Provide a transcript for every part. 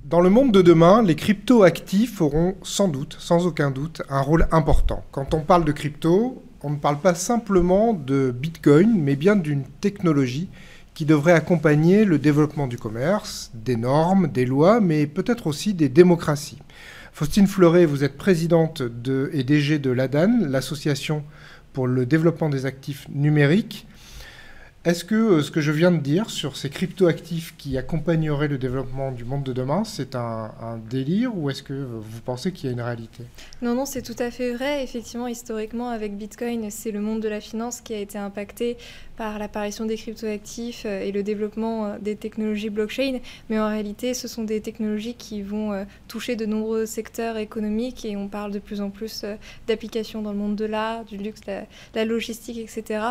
Dans le monde de demain, les crypto-actifs auront sans doute, sans aucun doute, un rôle important. Quand on parle de crypto, on ne parle pas simplement de Bitcoin, mais bien d'une technologie qui devrait accompagner le développement du commerce, des normes, des lois, mais peut-être aussi des démocraties. Faustine Fleuret, vous êtes présidente et DG de l'ADAN, l'association pour le développement des actifs numériques. Est-ce que ce que je viens de dire sur ces crypto-actifs qui accompagneraient le développement du monde de demain, c'est un délire ou est-ce que vous pensez qu'il y a une réalité? Non, non, c'est tout à fait vrai. Effectivement, historiquement, avec Bitcoin, c'est le monde de la finance qui a été impacté par l'apparition des crypto-actifs et le développement des technologies blockchain. Mais en réalité, ce sont des technologies qui vont toucher de nombreux secteurs économiques et on parle de plus en plus d'applications dans le monde de l'art, du luxe, la logistique, etc.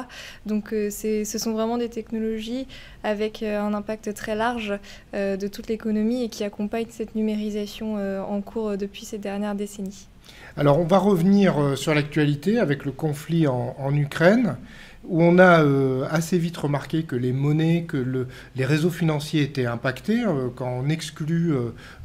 Donc, ce sont vraiment des technologies avec un impact très large de toute l'économie et qui accompagnent cette numérisation en cours depuis ces dernières décennies. Alors, on va revenir sur l'actualité avec le conflit en Ukraine, où on a assez vite remarqué que les monnaies, les réseaux financiers étaient impactés. Quand on exclut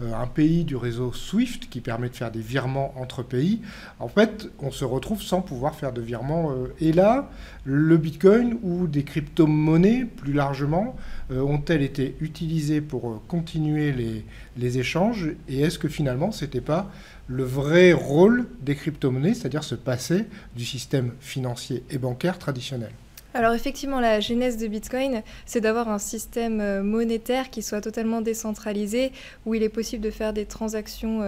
un pays du réseau SWIFT, qui permet de faire des virements entre pays, en fait, on se retrouve sans pouvoir faire de virements. Et là, le Bitcoin ou des crypto-monnaies, plus largement, ont-elles été utilisées pour continuer les échanges? Et est-ce que finalement, ce n'était pas le vrai rôle des crypto-monnaies, c'est-à-dire se passer du système financier et bancaire traditionnel? Alors effectivement, la genèse de Bitcoin, c'est d'avoir un système monétaire qui soit totalement décentralisé, où il est possible de faire des transactions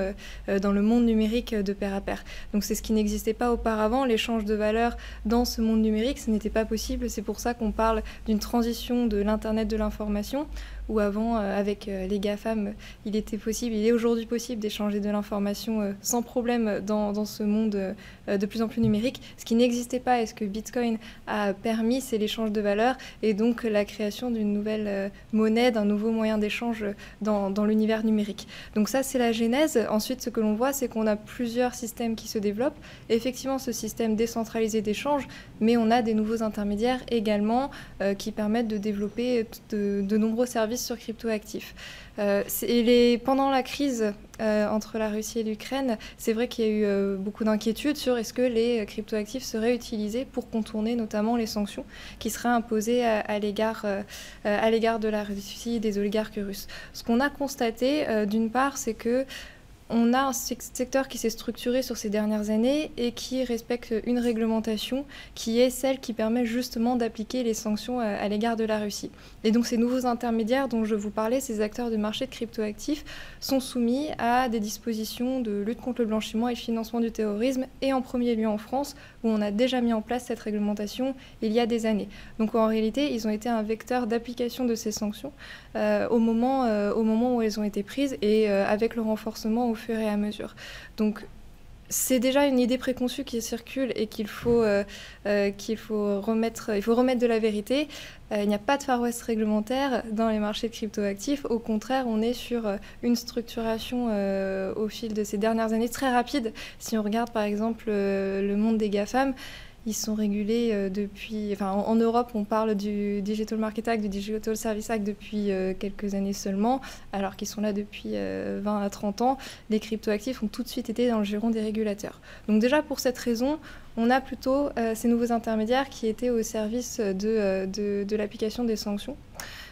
dans le monde numérique de pair à pair. Donc c'est ce qui n'existait pas auparavant, l'échange de valeurs dans ce monde numérique, ce n'était pas possible. C'est pour ça qu'on parle d'une transition de l'Internet de l'information, où avant, avec les GAFAM, il est aujourd'hui possible d'échanger de l'information sans problème dans ce monde de plus en plus numérique. Ce qui n'existait pas et ce que Bitcoin a permis, c'est l'échange de valeurs et donc la création d'une nouvelle monnaie, d'un nouveau moyen d'échange dans l'univers numérique. Donc ça, c'est la genèse. Ensuite, ce que l'on voit, c'est qu'on a plusieurs systèmes qui se développent. Et effectivement, ce système décentralisé d'échange, mais on a des nouveaux intermédiaires également qui permettent de développer de nombreux services sur cryptoactifs. Pendant la crise entre la Russie et l'Ukraine, c'est vrai qu'il y a eu beaucoup d'inquiétudes sur est-ce que les cryptoactifs seraient utilisés pour contourner notamment les sanctions qui seraient imposées à l'égard de la Russie et des oligarques russes. Ce qu'on a constaté, d'une part, c'est que on a un secteur qui s'est structuré sur ces dernières années et qui respecte une réglementation qui est celle qui permet justement d'appliquer les sanctions à l'égard de la Russie. Et donc ces nouveaux intermédiaires dont je vous parlais, ces acteurs de marché de cryptoactifs, sont soumis à des dispositions de lutte contre le blanchiment et le financement du terrorisme, et en premier lieu en France, où on a déjà mis en place cette réglementation il y a des années. Donc en réalité, ils ont été un vecteur d'application de ces sanctions au moment où elles ont été prises et avec le renforcement au fur et à mesure. Donc c'est déjà une idée préconçue qui circule et qu'il faut remettre de la vérité. Il n'y a pas de Far West réglementaire dans les marchés de cryptoactifs. Au contraire, on est sur une structuration au fil de ces dernières années très rapide. Si on regarde par exemple le monde des GAFAM, ils sont régulés en Europe, on parle du Digital Market Act, du Digital Service Act depuis quelques années seulement, alors qu'ils sont là depuis 20 à 30 ans. Les cryptoactifs ont tout de suite été dans le giron des régulateurs. Donc déjà, pour cette raison, on a plutôt ces nouveaux intermédiaires qui étaient au service de l'application des sanctions.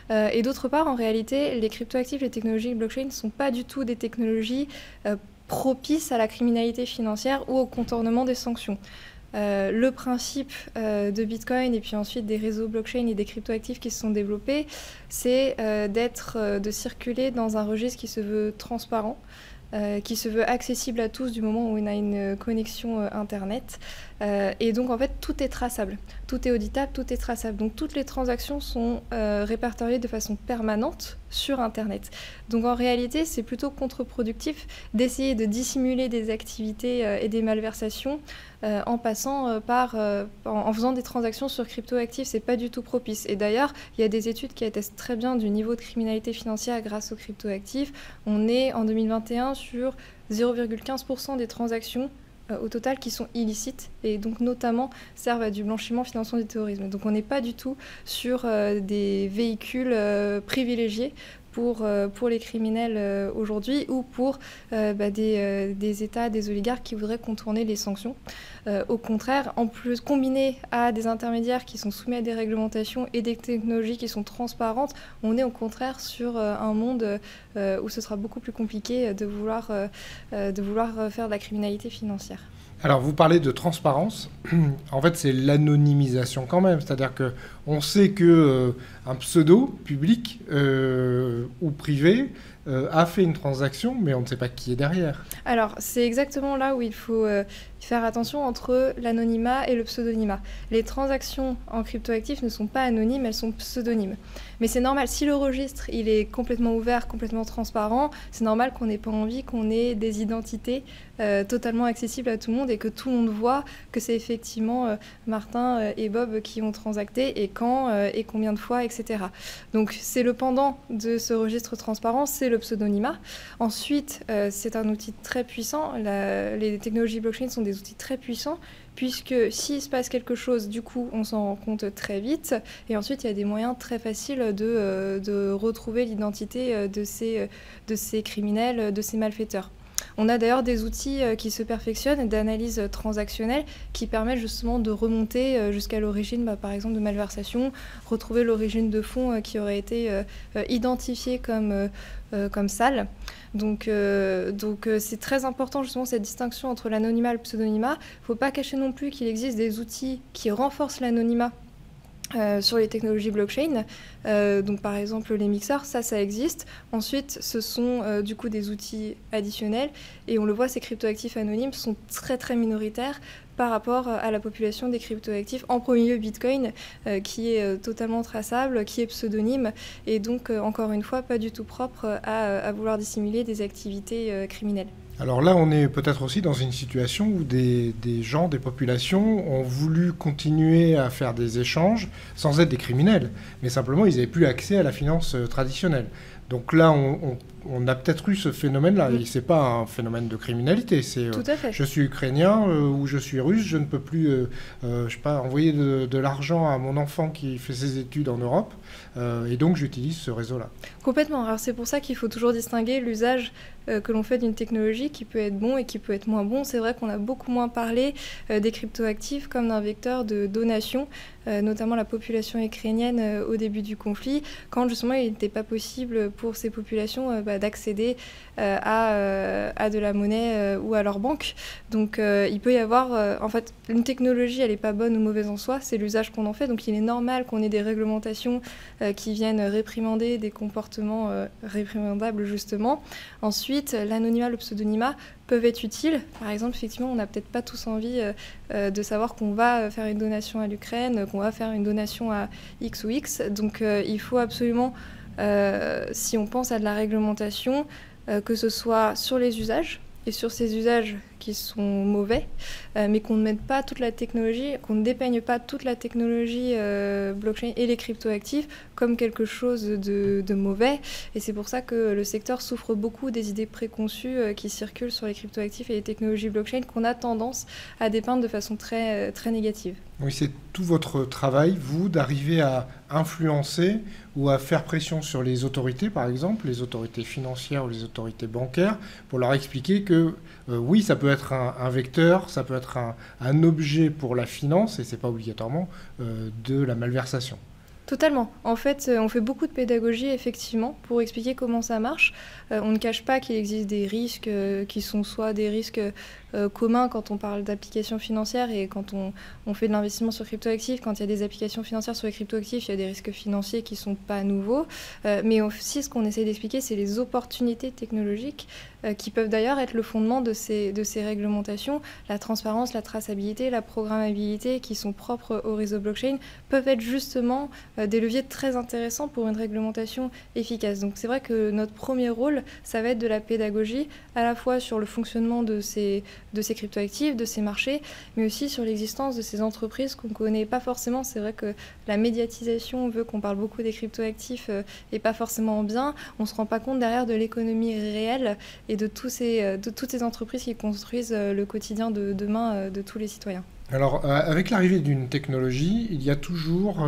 Et d'autre part, en réalité, les cryptoactifs, les technologies blockchain ne sont pas du tout des technologies propices à la criminalité financière ou au contournement des sanctions. Le principe de Bitcoin et puis ensuite des réseaux blockchain et des cryptoactifs qui se sont développés, c'est de circuler dans un registre qui se veut transparent, qui se veut accessible à tous du moment où on a une connexion Internet. Et donc, en fait, tout est traçable. Tout est auditable, tout est traçable. Donc, toutes les transactions sont répertoriées de façon permanente sur Internet. Donc, en réalité, c'est plutôt contre-productif d'essayer de dissimuler des activités et des malversations en passant en faisant des transactions sur cryptoactifs. C'est pas du tout propice. Et d'ailleurs, il y a des études qui attestent très bien du niveau de criminalité financière grâce aux cryptoactifs. On est en 2021 sur 0,15% des transactions au total qui sont illicites et donc notamment servent à du blanchiment, financement du terrorisme. Donc on n'est pas du tout sur des véhicules privilégiés pour les criminels aujourd'hui ou pour des États, des oligarques qui voudraient contourner les sanctions. Au contraire, en plus, combiné à des intermédiaires qui sont soumis à des réglementations et des technologies qui sont transparentes, on est au contraire sur un monde où ce sera beaucoup plus compliqué de vouloir faire de la criminalité financière. Alors, vous parlez de transparence. En fait, c'est l'anonymisation quand même. C'est-à-dire qu'on sait qu'un pseudo public ou privé a fait une transaction, mais on ne sait pas qui est derrière. Alors, c'est exactement là où il faut faire attention entre l'anonymat et le pseudonymat. Les transactions en cryptoactifs ne sont pas anonymes, elles sont pseudonymes. Mais c'est normal, si le registre il est complètement ouvert, complètement transparent, c'est normal qu'on n'ait pas envie qu'on ait des identités totalement accessibles à tout le monde et que tout le monde voit que c'est effectivement Martin et Bob qui ont transacté et quand et combien de fois, etc. Donc c'est le pendant de ce registre transparent, c'est le pseudonymat. Ensuite, c'est un outil très puissant. Les technologies blockchain sont des outils très puissants puisque s'il se passe quelque chose, du coup, on s'en rend compte très vite. Et ensuite, il y a des moyens très faciles de retrouver l'identité de ces criminels, de ces malfaiteurs. On a d'ailleurs des outils qui se perfectionnent d'analyse transactionnelle qui permettent justement de remonter jusqu'à l'origine, par exemple, de malversation, retrouver l'origine de fonds qui auraient été identifiés comme sales. Donc c'est très important justement cette distinction entre l'anonymat et le pseudonymat. Il ne faut pas cacher non plus qu'il existe des outils qui renforcent l'anonymat sur les technologies blockchain. Donc par exemple les mixeurs, ça existe. Ensuite, ce sont du coup des outils additionnels et on le voit, ces cryptoactifs anonymes sont très très minoritaires par rapport à la population des cryptoactifs. En premier lieu, Bitcoin, qui est totalement traçable, qui est pseudonyme et donc encore une fois pas du tout propre à vouloir dissimuler des activités criminelles. Alors là, on est peut-être aussi dans une situation où des gens, des populations ont voulu continuer à faire des échanges sans être des criminels, mais simplement ils n'avaient plus accès à la finance traditionnelle. Donc là, on a peut-être eu ce phénomène-là. Oui. Ce n'est pas un phénomène de criminalité. C'est Tout à fait. je suis ukrainien ou je suis russe, je ne peux plus je sais pas, envoyer de l'argent à mon enfant qui fait ses études en Europe. Et donc j'utilise ce réseau-là. Complètement. Alors c'est pour ça qu'il faut toujours distinguer l'usage que l'on fait d'une technologie qui peut être bon et qui peut être moins bon. C'est vrai qu'on a beaucoup moins parlé des cryptoactifs comme d'un vecteur de donation, notamment la population ukrainienne au début du conflit, quand justement il n'était pas possible pour ces populations d'accéder à de la monnaie ou à leur banque. Donc il peut y avoir, en fait, une technologie, elle n'est pas bonne ou mauvaise en soi, c'est l'usage qu'on en fait. Donc il est normal qu'on ait des réglementations qui viennent réprimander des comportements réprimandables justement. Ensuite, l'anonymat, le pseudonymat peuvent être utiles. Par exemple, effectivement, on n'a peut-être pas tous envie de savoir qu'on va faire une donation à l'Ukraine, qu'on va faire une donation à X ou X. Donc il faut absolument, si on pense à de la réglementation, que ce soit sur les usages et sur ces usages qui sont mauvais, mais qu'on ne mette pas toute la technologie, qu'on ne dépeigne pas toute la technologie blockchain et les cryptoactifs comme quelque chose de mauvais. Et c'est pour ça que le secteur souffre beaucoup des idées préconçues qui circulent sur les cryptoactifs et les technologies blockchain qu'on a tendance à dépeindre de façon très, très négative. Oui, c'est tout votre travail, vous, d'arriver à influencer ou à faire pression sur les autorités, par exemple, les autorités financières ou les autorités bancaires, pour leur expliquer que oui, ça peut être un vecteur, ça peut être un objet pour la finance, et c'est pas obligatoirement de la malversation. Totalement. En fait, on fait beaucoup de pédagogie, effectivement, pour expliquer comment ça marche. On ne cache pas qu'il existe des risques qui sont soit des risques communs quand on parle d'applications financières et quand on fait de l'investissement sur cryptoactifs. Quand il y a des applications financières sur les cryptoactifs, il y a des risques financiers qui ne sont pas nouveaux. Mais aussi, ce qu'on essaie d'expliquer, c'est les opportunités technologiques qui peuvent d'ailleurs être le fondement de ces réglementations. La transparence, la traçabilité, la programmabilité qui sont propres au réseau blockchain peuvent être justement des leviers très intéressants pour une réglementation efficace. Donc c'est vrai que notre premier rôle, ça va être de la pédagogie, à la fois sur le fonctionnement de ces cryptoactifs, de ces marchés, mais aussi sur l'existence de ces entreprises qu'on ne connaît pas forcément. C'est vrai que la médiatisation veut qu'on parle beaucoup des cryptoactifs et pas forcément bien. On ne se rend pas compte derrière de l'économie réelle et de toutes ces entreprises qui construisent le quotidien de demain de tous les citoyens. Alors, avec l'arrivée d'une technologie, il y a toujours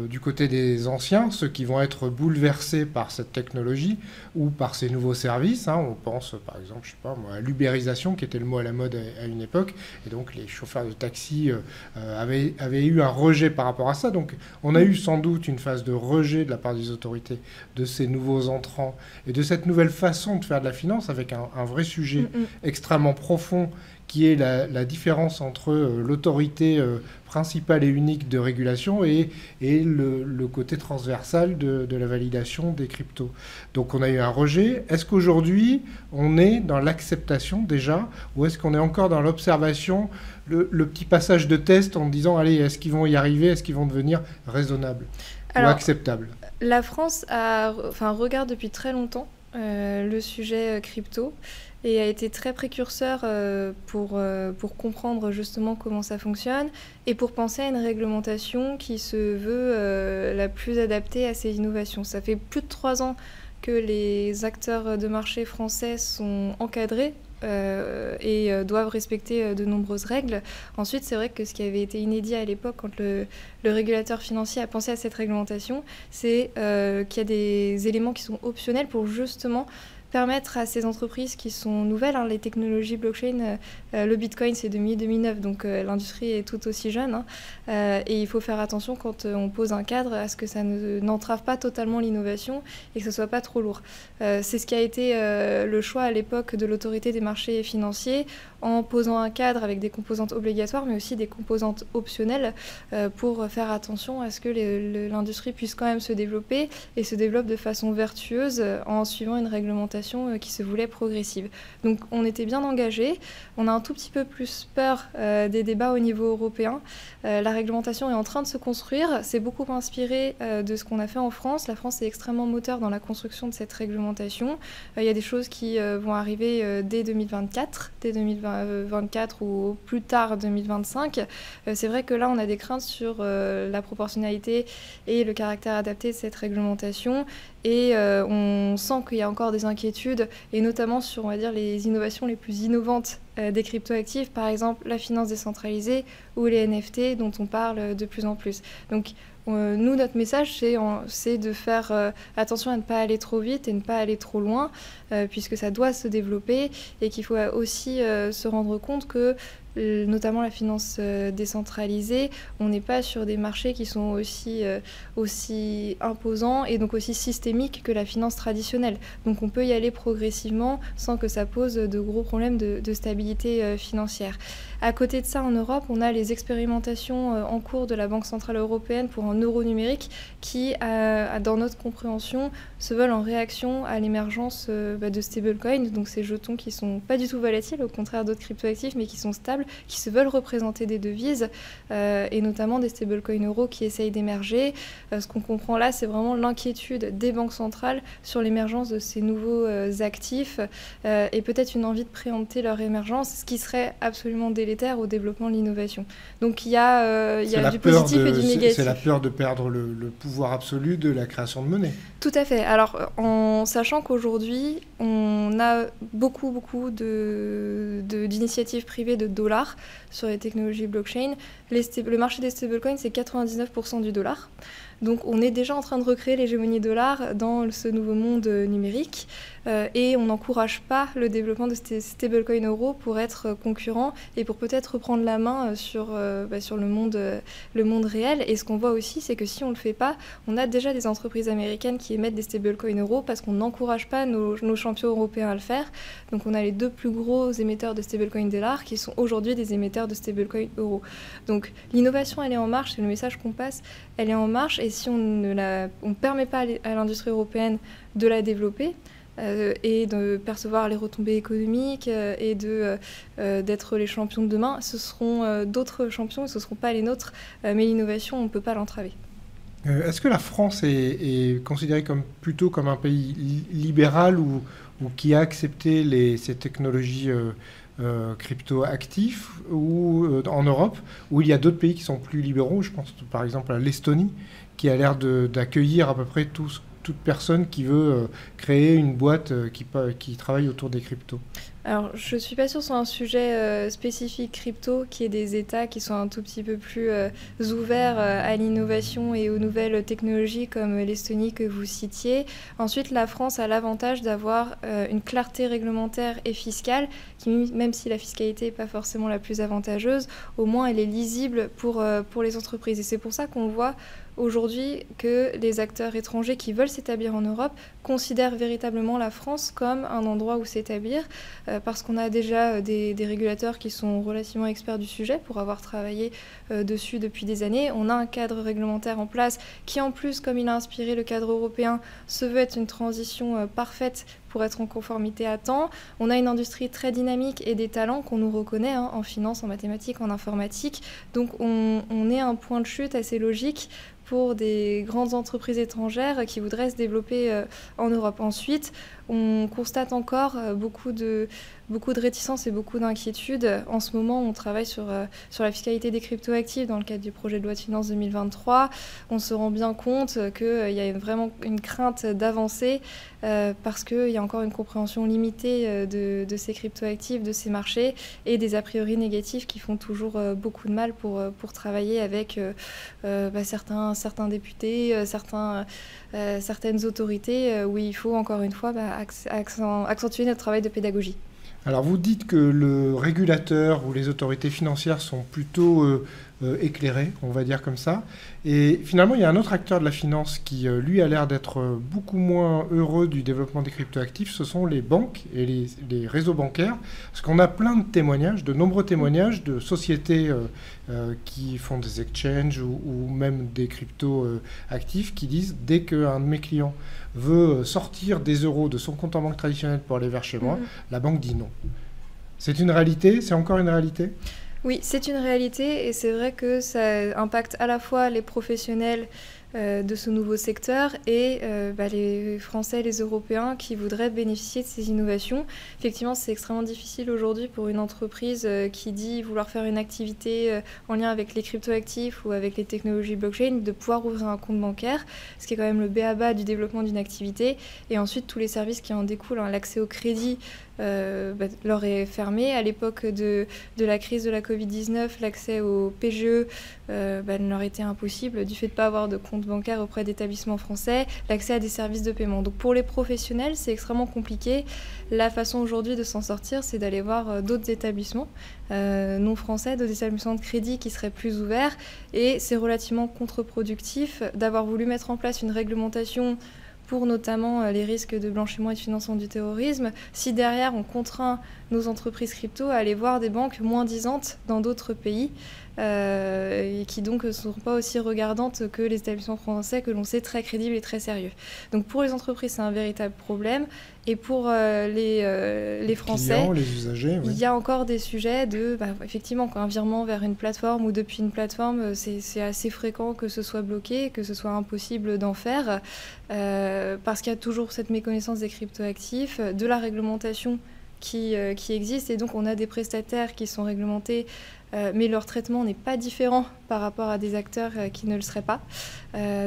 du côté des anciens, ceux qui vont être bouleversés par cette technologie ou par ces nouveaux services. On pense par exemple, je sais pas moi, à l'ubérisation, qui était le mot à la mode à une époque, et donc les chauffeurs de taxi avaient eu un rejet par rapport à ça. Donc on a eu sans doute une phase de rejet de la part des autorités de ces nouveaux entrants et de cette nouvelle façon de faire de la finance, avec un vrai sujet extrêmement profond, qui est la différence entre l'autorité principale et unique de régulation et le côté transversal de la validation des cryptos. Donc on a eu un rejet. Est-ce qu'aujourd'hui, on est dans l'acceptation déjà, ou est-ce qu'on est encore dans l'observation, le petit passage de test en disant, allez, est-ce qu'ils vont y arriver, est-ce qu'ils vont devenir raisonnables ou acceptables? La France regarde depuis très longtemps le sujet crypto, et a été très précurseur pour comprendre justement comment ça fonctionne et pour penser à une réglementation qui se veut la plus adaptée à ces innovations. Ça fait plus de 3 ans que les acteurs de marché français sont encadrés et doivent respecter de nombreuses règles. Ensuite, c'est vrai que ce qui avait été inédit à l'époque, quand le régulateur financier a pensé à cette réglementation, c'est qu'il y a des éléments qui sont optionnels pour justement permettre à ces entreprises qui sont nouvelles, les technologies blockchain, le Bitcoin c'est 2009, donc l'industrie est tout aussi jeune, et il faut faire attention quand on pose un cadre à ce que ça n'entrave pas totalement l'innovation et que ce soit pas trop lourd. C'est ce qui a été le choix à l'époque de l'autorité des marchés financiers, en posant un cadre avec des composantes obligatoires mais aussi des composantes optionnelles pour faire attention à ce que l'industrie puisse quand même se développer et se développe de façon vertueuse en suivant une réglementation qui se voulait progressive. Donc on était bien engagés. On a un tout petit peu plus peur des débats au niveau européen. La réglementation est en train de se construire. C'est beaucoup inspiré de ce qu'on a fait en France. La France est extrêmement moteur dans la construction de cette réglementation. Il y a des choses qui vont arriver dès 2024, dès 2024 ou plus tard 2025. C'est vrai que là, on a des craintes sur la proportionnalité et le caractère adapté de cette réglementation. Et on sent qu'il y a encore des inquiétudes, et notamment sur, on va dire, les innovations les plus innovantes des cryptoactifs, par exemple la finance décentralisée ou les NFT dont on parle de plus en plus. Donc nous, notre message, c'est de faire attention à ne pas aller trop vite et ne pas aller trop loin, puisque ça doit se développer, et qu'il faut aussi se rendre compte que notamment la finance décentralisée, on n'est pas sur des marchés qui sont aussi imposants et donc aussi systémiques que la finance traditionnelle. Donc on peut y aller progressivement sans que ça pose de gros problèmes de stabilité financière. À côté de ça, en Europe, on a les expérimentations en cours de la Banque Centrale Européenne pour un euro numérique qui, dans notre compréhension, se veulent en réaction à l'émergence de stablecoins, donc ces jetons qui ne sont pas du tout volatiles, au contraire d'autres cryptoactifs, mais qui sont stables, qui se veulent représenter des devises, et notamment des stablecoins euros qui essayent d'émerger. Ce qu'on comprend là, c'est vraiment l'inquiétude des banques centrales sur l'émergence de ces nouveaux actifs, et peut-être une envie de préempter leur émergence, ce qui serait absolument délétère au développement de l'innovation. Donc il y a du positif et du négatif. C'est la peur de perdre le pouvoir absolu de la création de monnaie. Tout à fait. Alors, en sachant qu'aujourd'hui, on a beaucoup d'initiatives privées de dollars sur les technologies blockchain. Le marché des stablecoins, c'est 99% du dollar. Donc on est déjà en train de recréer l'hégémonie dollar dans ce nouveau monde numérique, et on n'encourage pas le développement de ces stablecoins euros pour être concurrents et pour peut-être reprendre la main sur le monde réel. Et ce qu'on voit aussi, c'est que si on ne le fait pas, on a déjà des entreprises américaines qui émettent des stablecoins euros parce qu'on n'encourage pas nos champions européens à le faire. Donc on a les 2 plus gros émetteurs de stablecoins dollars qui sont aujourd'hui des émetteurs de stablecoins euros. Donc l'innovation, elle est en marche, c'est le message qu'on passe, elle est en marche, et si on ne permet pas à l'industrie européenne de la développer, et de percevoir les retombées économiques et d'être les champions de demain, ce seront d'autres champions, ce ne seront pas les nôtres, mais l'innovation, on ne peut pas l'entraver. Est-ce que la France est considérée plutôt comme un pays libéral ou qui a accepté ces technologies crypto-actifs, ou en Europe, où il y a d'autres pays qui sont plus libéraux? Je pense par exemple à l'Estonie, qui a l'air d'accueillir à peu près toute personne qui veut créer une boîte qui travaille autour des cryptos. Alors, je ne suis pas sûre sur un sujet spécifique crypto, qu'il y ait des États qui sont un tout petit peu plus ouverts à l'innovation et aux nouvelles technologies comme l'Estonie que vous citiez. Ensuite, la France a l'avantage d'avoir une clarté réglementaire et fiscale qui, même si la fiscalité n'est pas forcément la plus avantageuse, au moins elle est lisible pour les entreprises. Et c'est pour ça qu'on voit aujourd'hui que les acteurs étrangers qui veulent s'établir en Europe considèrent véritablement la France comme un endroit où s'établir, parce qu'on a déjà des régulateurs qui sont relativement experts du sujet pour avoir travaillé dessus depuis des années. On a un cadre réglementaire en place qui, en plus, comme il a inspiré le cadre européen, se veut être une transition parfaite pour être en conformité à temps. On a une industrie très dynamique et des talents qu'on nous reconnaît en finance, en mathématiques, en informatique. Donc on est à un point de chute assez logique pour des grandes entreprises étrangères qui voudraient se développer en Europe. Ensuite, on constate encore beaucoup de réticences et beaucoup d'inquiétudes. En ce moment, on travaille sur la fiscalité des cryptoactifs dans le cadre du projet de loi de finances 2023. On se rend bien compte qu'il y a vraiment une crainte d'avancer parce qu'il y a encore une compréhension limitée de ces cryptoactifs, de ces marchés et des a priori négatifs qui font toujours beaucoup de mal pour travailler avec certains députés, certaines autorités où il faut encore une fois accentuer notre travail de pédagogie. Alors vous dites que le régulateur ou les autorités financières sont plutôt éclairés, on va dire comme ça. Et finalement, il y a un autre acteur de la finance qui, lui, a l'air d'être beaucoup moins heureux du développement des cryptoactifs. Ce sont les banques et les réseaux bancaires. Parce qu'on a plein de témoignages, de nombreux témoignages de sociétés qui font des exchanges ou même des cryptoactifs qui disent « dès qu'un de mes clients veut sortir des euros de son compte en banque traditionnel pour aller vers chez moi, la banque dit non ». C'est une réalité? C'est encore une réalité? Oui, c'est une réalité et c'est vrai que ça impacte à la fois les professionnels de ce nouveau secteur et les Français et les Européens qui voudraient bénéficier de ces innovations. Effectivement, c'est extrêmement difficile aujourd'hui pour une entreprise qui dit vouloir faire une activité en lien avec les cryptoactifs ou avec les technologies blockchain de pouvoir ouvrir un compte bancaire, ce qui est quand même le b.a.-ba du développement d'une activité. Et ensuite, tous les services qui en découlent, l'accès au crédit, leur est fermé. À l'époque de la crise de la Covid-19, l'accès au PGE ne leur était impossible du fait de ne pas avoir de compte bancaire auprès d'établissements français, l'accès à des services de paiement. Donc pour les professionnels, c'est extrêmement compliqué. La façon aujourd'hui de s'en sortir, c'est d'aller voir d'autres établissements non français, d'autres établissements de crédit qui seraient plus ouverts. Et c'est relativement contre-productif d'avoir voulu mettre en place une réglementation pour notamment les risques de blanchiment et de financement du terrorisme, si derrière on contraint nos entreprises crypto à aller voir des banques moins disantes dans d'autres pays, et qui donc ne sont pas aussi regardantes que les établissements français que l'on sait très crédibles et très sérieux. Donc pour les entreprises, c'est un véritable problème. Et pour les Français, clients, les usagers, il y a encore des sujets de, effectivement, un virement vers une plateforme ou depuis une plateforme, c'est assez fréquent que ce soit bloqué, que ce soit impossible d'en faire, parce qu'il y a toujours cette méconnaissance des cryptoactifs, de la réglementation qui existe. Et donc, on a des prestataires qui sont réglementés, mais leur traitement n'est pas différent par rapport à des acteurs qui ne le seraient pas.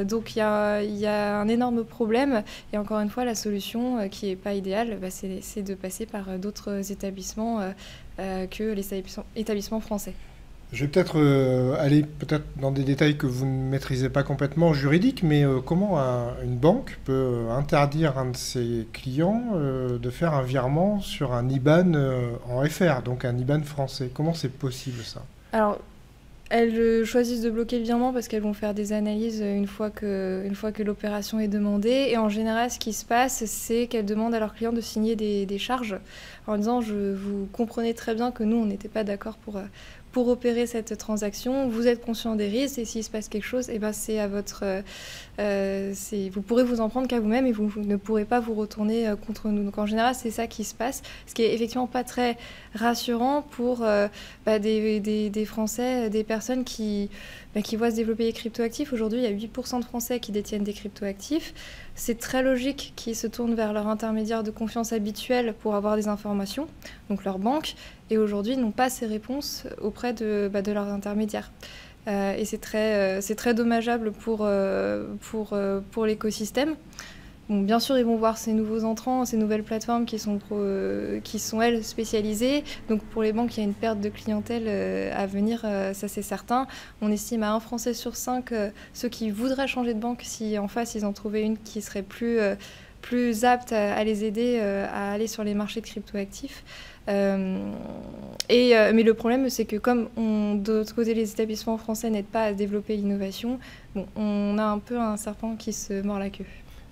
Donc il y a un énorme problème. Et encore une fois, la solution qui n'est pas idéale, c'est de passer par d'autres établissements que les établissements français. Je vais peut-être aller dans des détails que vous ne maîtrisez pas complètement juridiques, mais comment une banque peut interdire à un de ses clients de faire un virement sur un IBAN en FR, donc un IBAN français? Comment c'est possible ça? Alors, elles choisissent de bloquer le virement parce qu'elles vont faire des analyses une fois que l'opération est demandée. Et en général, ce qui se passe, c'est qu'elles demandent à leurs clients de signer des charges en disant « vous comprenez très bien que nous, on n'était pas d'accord pour opérer cette transaction, vous êtes conscient des risques et s'il se passe quelque chose, c'est à votre... vous pourrez vous en prendre qu'à vous-même et vous ne pourrez pas vous retourner contre nous. » Donc en général, c'est ça qui se passe, ce qui est effectivement pas très rassurant pour des Français, des personnes qui voient se développer les cryptoactifs. Aujourd'hui, il y a 8% de Français qui détiennent des cryptoactifs. C'est très logique qu'ils se tournent vers leur intermédiaire de confiance habituel pour avoir des informations, donc leur banque, et aujourd'hui n'ont pas ces réponses auprès de leurs intermédiaires. Et c'est très dommageable pour l'écosystème. Bon, bien sûr, ils vont voir ces nouveaux entrants, ces nouvelles plateformes qui sont, elles, spécialisées. Donc pour les banques, il y a une perte de clientèle à venir, ça c'est certain. On estime à 1 Français sur 5 ceux qui voudraient changer de banque si en face ils en trouvaient une qui serait plus apte à les aider à aller sur les marchés de cryptoactifs. Mais le problème, c'est que comme de l'autre côté, les établissements français n'aident pas à développer l'innovation, bon, on a un peu un serpent qui se mord la queue.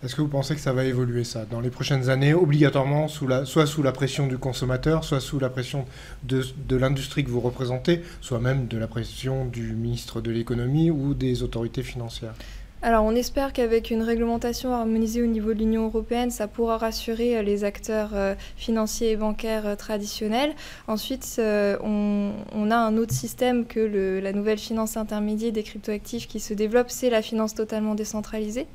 Est-ce que vous pensez que ça va évoluer, ça, dans les prochaines années, obligatoirement, soit sous la pression du consommateur, soit sous la pression de l'industrie que vous représentez, soit même de la pression du ministre de l'économie ou des autorités financières ? Alors on espère qu'avec une réglementation harmonisée au niveau de l'Union européenne, ça pourra rassurer les acteurs financiers et bancaires traditionnels. Ensuite, on a un autre système que la nouvelle finance intermédiaire des cryptoactifs qui se développe, c'est la finance totalement décentralisée,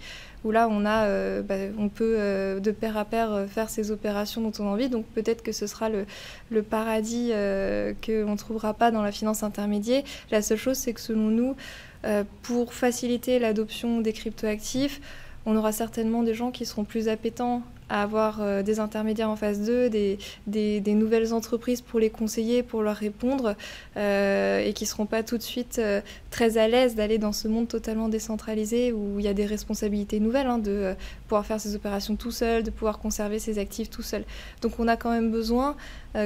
où là on peut de pair à pair faire ces opérations dont on a envie. Donc peut-être que ce sera le paradis qu'on ne trouvera pas dans la finance intermédiaire. La seule chose, c'est que selon nous, pour faciliter l'adoption des cryptoactifs, on aura certainement des gens qui seront plus appétents à avoir des intermédiaires en face d'eux, des nouvelles entreprises pour les conseiller, pour leur répondre, et qui ne seront pas tout de suite très à l'aise d'aller dans ce monde totalement décentralisé où il y a des responsabilités nouvelles, de pouvoir faire ses opérations tout seul, de pouvoir conserver ses actifs tout seul. Donc on a quand même besoin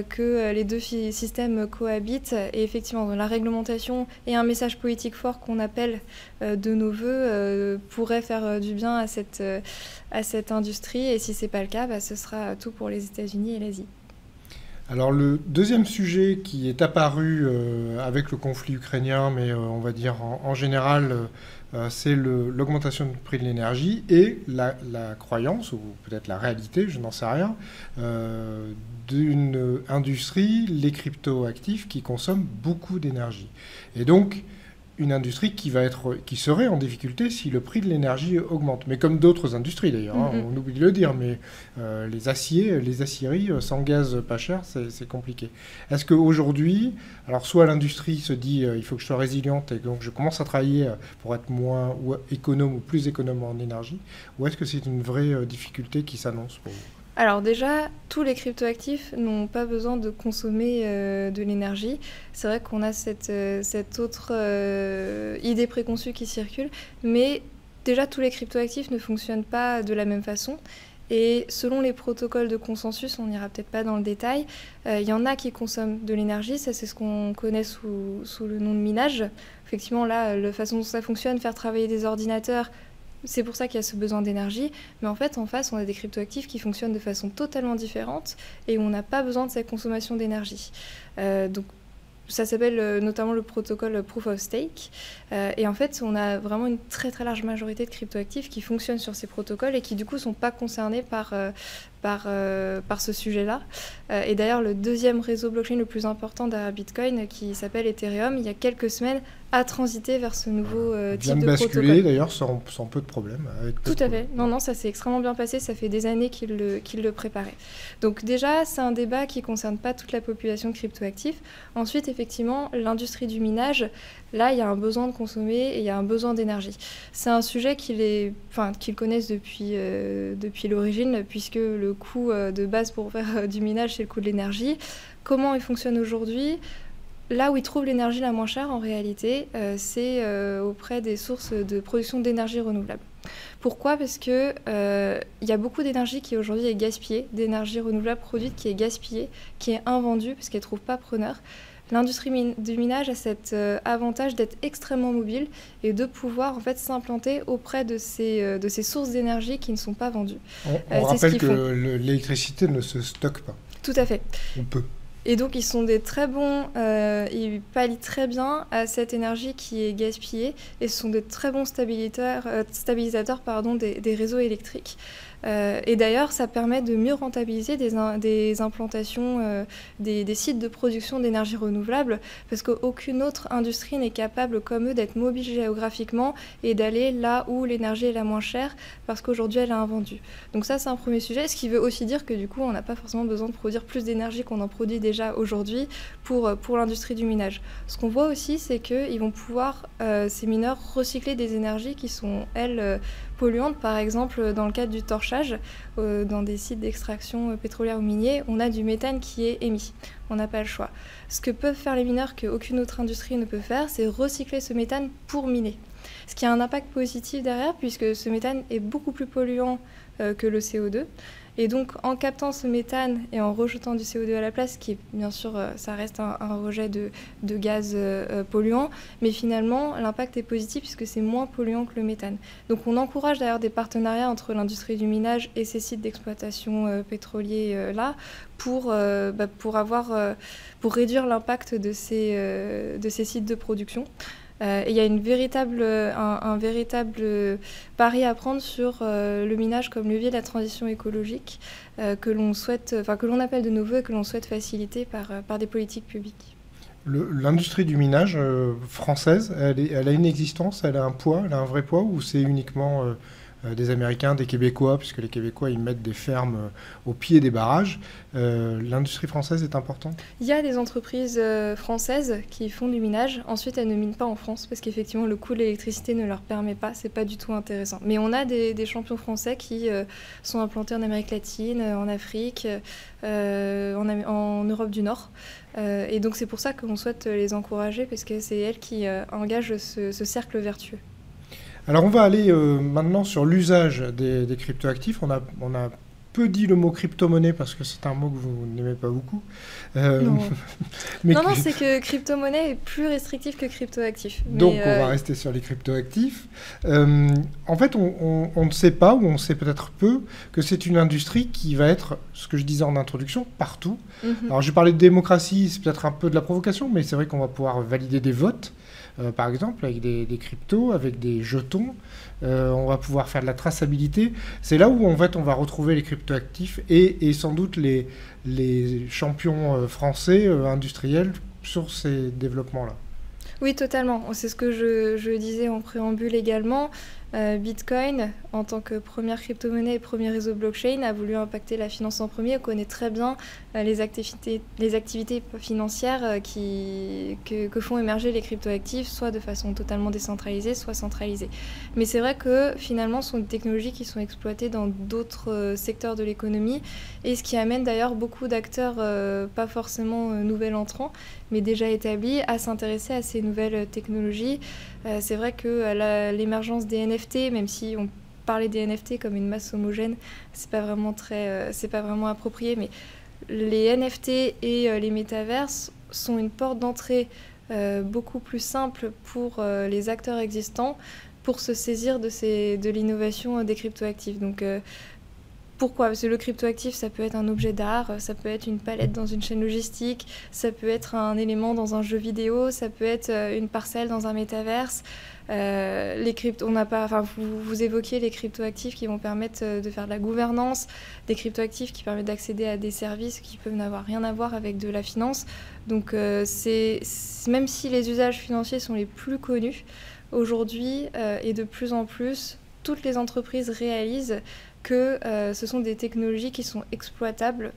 que les deux systèmes cohabitent, et effectivement la réglementation et un message politique fort qu'on appelle de nos voeux pourrait faire du bien à cette industrie, et si ce n'est pas le cas, ce sera tout pour les États-Unis et l'Asie. Alors le deuxième sujet qui est apparu avec le conflit ukrainien, mais on va dire en général, c'est l'augmentation du prix de l'énergie et la croyance, ou peut-être la réalité, je n'en sais rien, d'une industrie, les cryptoactifs, qui consomment beaucoup d'énergie. Et donc, une industrie qui serait en difficulté si le prix de l'énergie augmente. Mais comme d'autres industries d'ailleurs, on oublie de le dire, mais les aciéries sans gaz pas cher, c'est compliqué. Est-ce qu'aujourd'hui, alors soit l'industrie se dit il faut que je sois résiliente et donc je commence à travailler pour être moins économe ou plus économe en énergie, ou est-ce que c'est une vraie difficulté qui s'annonce pour vous ? Alors déjà, tous les cryptoactifs n'ont pas besoin de consommer de l'énergie. C'est vrai qu'on a cette autre idée préconçue qui circule, mais déjà tous les cryptoactifs ne fonctionnent pas de la même façon. Et selon les protocoles de consensus, on n'ira peut-être pas dans le détail, il y en a qui consomment de l'énergie, ça c'est ce qu'on connaît sous le nom de minage. Effectivement, là, la façon dont ça fonctionne, faire travailler des ordinateurs, c'est pour ça qu'il y a ce besoin d'énergie. Mais en fait, en face, on a des cryptoactifs qui fonctionnent de façon totalement différente et où on n'a pas besoin de cette consommation d'énergie. Donc, ça s'appelle notamment le protocole Proof of Stake. Et en fait, on a vraiment une très très large majorité de cryptoactifs qui fonctionnent sur ces protocoles et qui du coup ne sont pas concernés par ce sujet-là. Et d'ailleurs, le deuxième réseau blockchain le plus important derrière Bitcoin, qui s'appelle Ethereum, il y a quelques semaines, a transité vers ce nouveau type de protocole. Vient de basculer d'ailleurs sans peu de problèmes. Tout à fait. Non, ça s'est extrêmement bien passé. Ça fait des années qu'il le préparait. Donc déjà, c'est un débat qui ne concerne pas toute la population de cryptoactifs. Ensuite, effectivement, l'industrie du minage, là, il y a un besoin de consommer et il y a un besoin d'énergie. C'est un sujet qu'ils connaissent depuis l'origine, puisque le coût de base pour faire du minage, c'est le coût de l'énergie. Comment il fonctionne aujourd'hui ? Là où ils trouvent l'énergie la moins chère, en réalité, c'est auprès des sources de production d'énergie renouvelable. Pourquoi ? Parce qu'il y a beaucoup d'énergie qui aujourd'hui est gaspillée, d'énergie renouvelable produite qui est gaspillée, qui est invendue parce qu'elle ne trouve pas preneur. L'industrie du minage a cet avantage d'être extrêmement mobile et de pouvoir en fait s'implanter auprès de ces sources d'énergie qui ne sont pas vendues. On rappelle que l'électricité ne se stocke pas. Tout à fait. On peut. Et donc, ils sont des très bons, ils pallient très bien à cette énergie qui est gaspillée et ce sont des très bons stabilisateurs des réseaux électriques. Et d'ailleurs, ça permet de mieux rentabiliser des implantations, des sites de production d'énergie renouvelable, parce qu'aucune autre industrie n'est capable, comme eux, d'être mobile géographiquement et d'aller là où l'énergie est la moins chère, parce qu'aujourd'hui, elle est invendue. Donc ça, c'est un premier sujet, ce qui veut aussi dire que du coup, on n'a pas forcément besoin de produire plus d'énergie qu'on en produit déjà aujourd'hui pour l'industrie du minage. Ce qu'on voit aussi, c'est qu'ils vont pouvoir, ces mineurs, recycler des énergies qui sont, elles, polluantes. Par exemple, dans le cadre du torchage, dans des sites d'extraction pétrolière ou minier, on a du méthane qui est émis. On n'a pas le choix. Ce que peuvent faire les mineurs qu'aucune autre industrie ne peut faire, c'est recycler ce méthane pour miner. Ce qui a un impact positif derrière, puisque ce méthane est beaucoup plus polluant que le CO2. Et donc, en captant ce méthane et en rejetant du CO2 à la place, qui est bien sûr, ça reste un rejet de gaz polluant, mais finalement, l'impact est positif puisque c'est moins polluant que le méthane. Donc, on encourage d'ailleurs des partenariats entre l'industrie du minage et ces sites d'exploitation pétroliers là pour réduire l'impact de ces sites de production. Il y a un véritable pari à prendre sur le minage comme levier de la transition écologique que l'on appelle de nos voeux et que l'on souhaite faciliter par des politiques publiques. L'industrie du minage française, elle a une existence, elle a un poids, elle a un vrai poids, ou c'est uniquement des Américains, des Québécois, puisque les Québécois ils mettent des fermes au pied des barrages. L'industrie française est importante? Il y a des entreprises françaises qui font du minage. Ensuite, elles ne minent pas en France parce qu'effectivement, le coût de l'électricité ne leur permet pas. C'est pas du tout intéressant. Mais on a des champions français qui sont implantés en Amérique latine, en Afrique, en Europe du Nord. Et donc, c'est pour ça qu'on souhaite les encourager parce que c'est elles qui engagent ce cercle vertueux. Alors on va aller maintenant sur l'usage des cryptoactifs. On a peu dit le mot crypto-monnaie parce que c'est un mot que vous n'aimez pas beaucoup. Non, non, c'est que crypto-monnaie est plus restrictif que cryptoactif. Donc on va rester sur les cryptoactifs. En fait, on ne sait pas, ou on sait peut-être peu, que c'est une industrie qui va être, ce que je disais en introduction, partout. Alors je parlais de démocratie, c'est peut-être un peu de la provocation, mais c'est vrai qu'on va pouvoir valider des votes. Par exemple, avec des cryptos, avec des jetons. On va pouvoir faire de la traçabilité. C'est là où, en fait, on va retrouver les cryptoactifs et sans doute les champions français industriels sur ces développements-là. Oui, totalement. C'est ce que je disais en préambule également. Bitcoin, en tant que première crypto-monnaie et premier réseau blockchain, a voulu impacter la finance en premier. On connaît très bien les activités financières que font émerger les crypto-actifs, soit de façon totalement décentralisée, soit centralisée. Mais c'est vrai que finalement, ce sont des technologies qui sont exploitées dans d'autres secteurs de l'économie, et ce qui amène d'ailleurs beaucoup d'acteurs, pas forcément nouvel entrants, mais déjà établis, à s'intéresser à ces nouvelles technologies. C'est vrai que l'émergence des NFT, même si on parlait des NFT comme une masse homogène, c'est pas vraiment approprié, mais les NFT et les métaverses sont une porte d'entrée beaucoup plus simple pour les acteurs existants pour se saisir de l'innovation des cryptoactifs. Donc pourquoi? Parce que le cryptoactif, ça peut être un objet d'art, ça peut être une palette dans une chaîne logistique, ça peut être un élément dans un jeu vidéo, ça peut être une parcelle dans un métaverse. Vous évoquiez les cryptoactifs qui vont permettre de faire de la gouvernance, des cryptoactifs qui permettent d'accéder à des services qui peuvent n'avoir rien à voir avec de la finance. Donc même si les usages financiers sont les plus connus, aujourd'hui et de plus en plus, toutes les entreprises réalisent que ce sont des technologies qui sont exploitables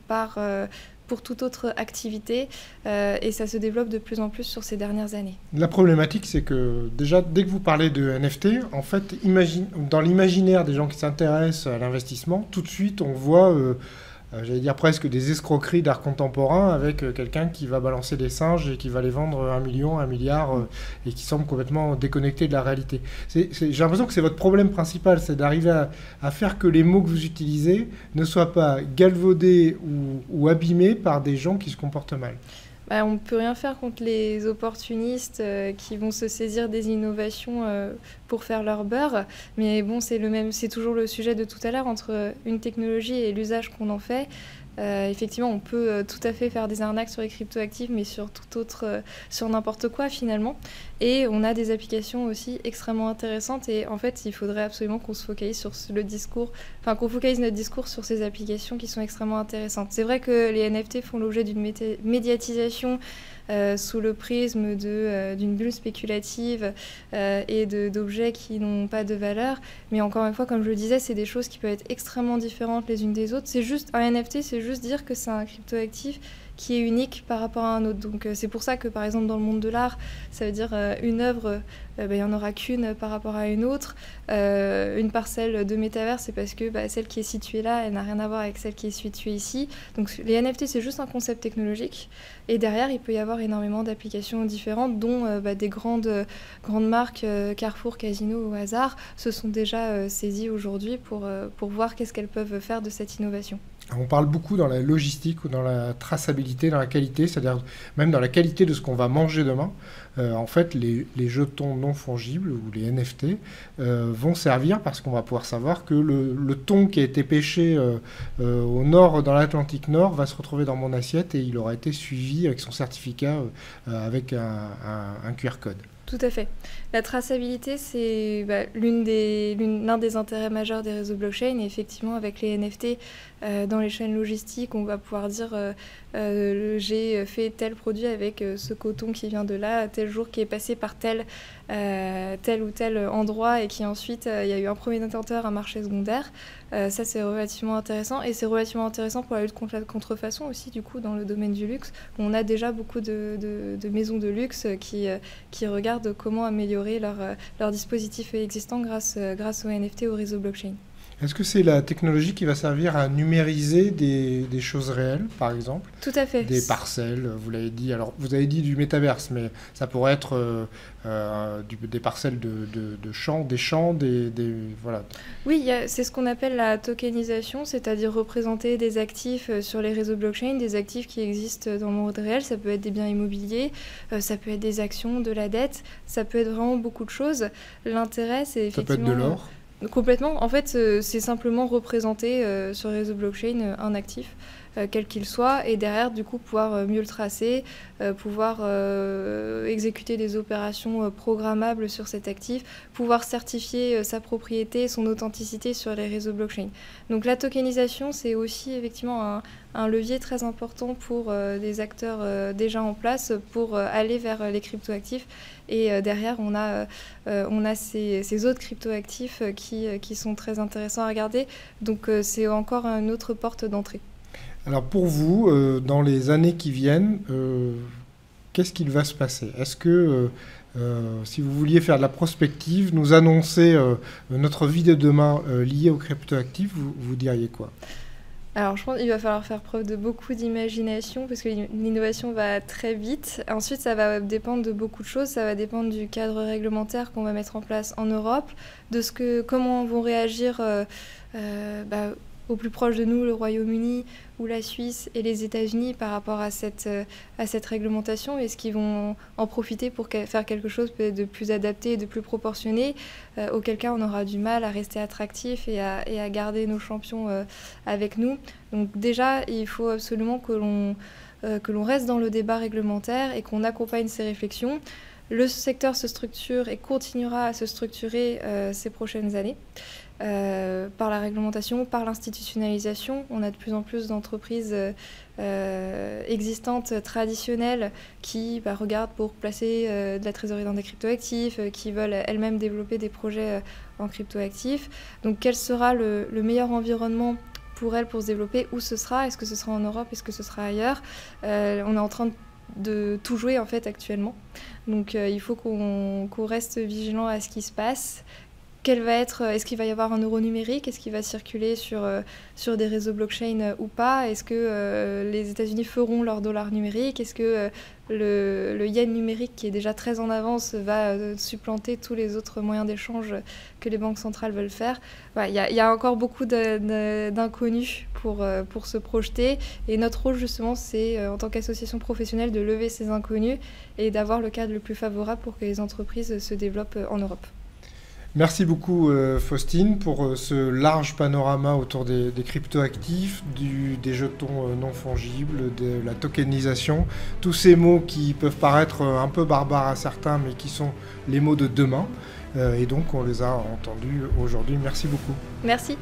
pour toute autre activité et ça se développe de plus en plus sur ces dernières années. La problématique, c'est que déjà, dès que vous parlez de NFT, en fait, dans l'imaginaire des gens qui s'intéressent à l'investissement, tout de suite, on voit, j'allais dire presque des escroqueries d'art contemporain avec quelqu'un qui va balancer des singes et qui va les vendre 1 million, 1 milliard et qui semble complètement déconnecté de la réalité. J'ai l'impression que c'est votre problème principal, c'est d'arriver à faire que les mots que vous utilisez ne soient pas galvaudés ou abîmés par des gens qui se comportent mal. On ne peut rien faire contre les opportunistes qui vont se saisir des innovations pour faire leur beurre. Mais bon, c'est toujours le sujet de tout à l'heure entre une technologie et l'usage qu'on en fait. Effectivement, on peut tout à fait faire des arnaques sur les cryptoactifs, mais sur sur n'importe quoi finalement. Et on a des applications aussi extrêmement intéressantes. Et en fait, il faudrait absolument qu'on se focalise qu'on focalise notre discours sur ces applications qui sont extrêmement intéressantes. C'est vrai que les NFT font l'objet d'une médiatisation sous le prisme d'une bulle spéculative et d'objets qui n'ont pas de valeur. Mais encore une fois, comme je le disais, c'est des choses qui peuvent être extrêmement différentes les unes des autres. Un NFT, c'est juste dire que c'est un cryptoactif qui est unique par rapport à un autre. Donc c'est pour ça que par exemple dans le monde de l'art, ça veut dire une œuvre, il n'y en aura qu'une par rapport à une autre. Une parcelle de métavers, c'est parce que celle qui est située là, elle n'a rien à voir avec celle qui est située ici. Donc les NFT, c'est juste un concept technologique. Et derrière, il peut y avoir énormément d'applications différentes, dont des grandes marques, Carrefour, Casino au hasard, se sont déjà saisies aujourd'hui pour voir qu'est-ce qu'elles peuvent faire de cette innovation. On parle beaucoup dans la logistique ou dans la traçabilité, dans la qualité, c'est-à-dire même dans la qualité de ce qu'on va manger demain. En fait, les jetons non fongibles ou les NFT vont servir parce qu'on va pouvoir savoir que le thon qui a été pêché au nord, dans l'Atlantique Nord, va se retrouver dans mon assiette et il aura été suivi avec son certificat avec un QR code. Tout à fait. La traçabilité, c'est l'un des intérêts majeurs des réseaux blockchain. Et effectivement, avec les NFT, dans les chaînes logistiques, on va pouvoir dire j'ai fait tel produit avec ce coton qui vient de là, tel jour qui est passé par tel ou tel endroit et qui ensuite, il y a eu un premier détenteur, un marché secondaire. Ça, c'est relativement intéressant. Et c'est relativement intéressant pour la lutte contre la contrefaçon aussi, du coup, dans le domaine du luxe. On a déjà beaucoup de maisons de luxe qui regardent comment améliorer leur dispositif existant grâce aux NFT, au réseau blockchain. Est-ce que c'est la technologie qui va servir à numériser des choses réelles, par exemple? Tout à fait. Des parcelles, vous l'avez dit. Alors, vous avez dit du métaverse, mais ça pourrait être des parcelles de champs, voilà. Oui, c'est ce qu'on appelle la tokenisation, c'est-à-dire représenter des actifs sur les réseaux blockchain, des actifs qui existent dans le monde réel. Ça peut être des biens immobiliers, ça peut être des actions, de la dette, ça peut être vraiment beaucoup de choses. L'intérêt, c'est effectivement... Ça peut être de l'or. Complètement. En fait, c'est simplement représenter sur les réseaux blockchain un actif, quel qu'il soit, et derrière, du coup, pouvoir mieux le tracer, pouvoir exécuter des opérations programmables sur cet actif, pouvoir certifier sa propriété, son authenticité sur les réseaux blockchain. Donc la tokenisation, c'est aussi effectivement un levier très important pour des acteurs déjà en place pour aller vers les cryptoactifs. Et derrière, on a ces autres cryptoactifs qui sont très intéressants à regarder. Donc c'est encore une autre porte d'entrée. Alors pour vous, dans les années qui viennent, qu'est-ce qu'il va se passer? Est-ce que, si vous vouliez faire de la prospective, nous annoncer notre vie de demain liée aux cryptoactifs, vous diriez quoi? Alors je pense qu'il va falloir faire preuve de beaucoup d'imagination parce que l'innovation va très vite. Ensuite, ça va dépendre de beaucoup de choses. Ça va dépendre du cadre réglementaire qu'on va mettre en place en Europe, de comment vont réagir au plus proche de nous, le Royaume-Uni ou la Suisse et les États-Unis par rapport à cette réglementation. Est-ce qu'ils vont en profiter pour faire quelque chose peut-être de plus adapté et de plus proportionné, auquel cas on aura du mal à rester attractif et à garder nos champions avec nous. Donc déjà, il faut absolument que l'on reste dans le débat réglementaire et qu'on accompagne ces réflexions. Le secteur se structure et continuera à se structurer ces prochaines années. Par la réglementation, par l'institutionnalisation. On a de plus en plus d'entreprises existantes, traditionnelles, qui regardent pour placer de la trésorerie dans des cryptoactifs, qui veulent elles-mêmes développer des projets en cryptoactifs. Donc quel sera le meilleur environnement pour elles pour se développer? Où ce sera? Est-ce que ce sera en Europe? Est-ce que ce sera ailleurs? On est en train de tout jouer en fait actuellement. Donc il faut qu'on reste vigilant à ce qui se passe. Est-ce qu'il va y avoir un euro numérique? Est-ce qu'il va circuler sur des réseaux blockchain ou pas? Est-ce que les États-Unis feront leur dollar numérique? Est-ce que le yen numérique, qui est déjà très en avance, va supplanter tous les autres moyens d'échange que les banques centrales veulent faire? Il y a encore beaucoup d'inconnus pour se projeter. Et notre rôle, justement, c'est, en tant qu'association professionnelle, de lever ces inconnus et d'avoir le cadre le plus favorable pour que les entreprises se développent en Europe. Merci beaucoup Faustine pour ce large panorama autour des cryptoactifs, des jetons non fongibles, de la tokenisation, tous ces mots qui peuvent paraître un peu barbares à certains mais qui sont les mots de demain et donc on les a entendus aujourd'hui. Merci beaucoup. Merci.